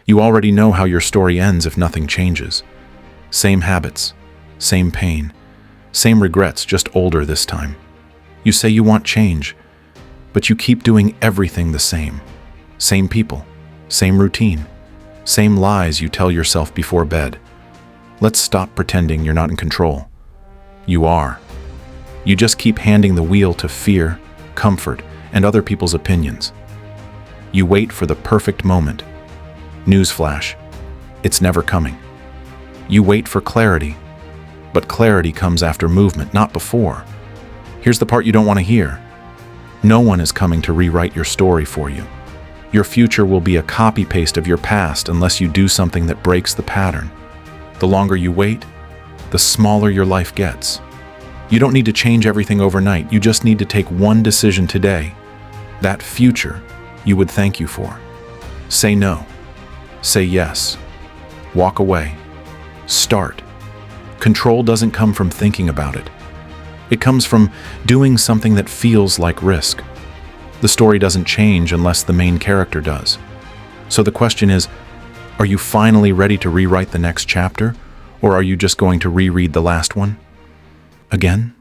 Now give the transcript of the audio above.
You already know how your story ends if nothing changes. Same habits, same pain, same regrets, just older this time. You say you want change, but you keep doing everything the same. Same people, same routine, same lies you tell yourself before bed. Let's stop pretending you're not in control. You are. You just keep handing the wheel to fear, comfort, and other people's opinions. You wait for the perfect moment. Newsflash, it's never coming. You wait for clarity, but clarity comes after movement, not before. Here's the part you don't want to hear. No one is coming to rewrite your story for you. Your future will be a copy-paste of your past unless you do something that breaks the pattern. The longer you wait, the smaller your life gets. You don't need to change everything overnight. You just need to take one decision today. That future you would thank you for. Say no. Say yes. Walk away. Start. Control doesn't come from thinking about it. It comes from doing something that feels like risk. The story doesn't change unless the main character does. So the question is, are you finally ready to rewrite the next chapter, or are you just going to reread the last one again?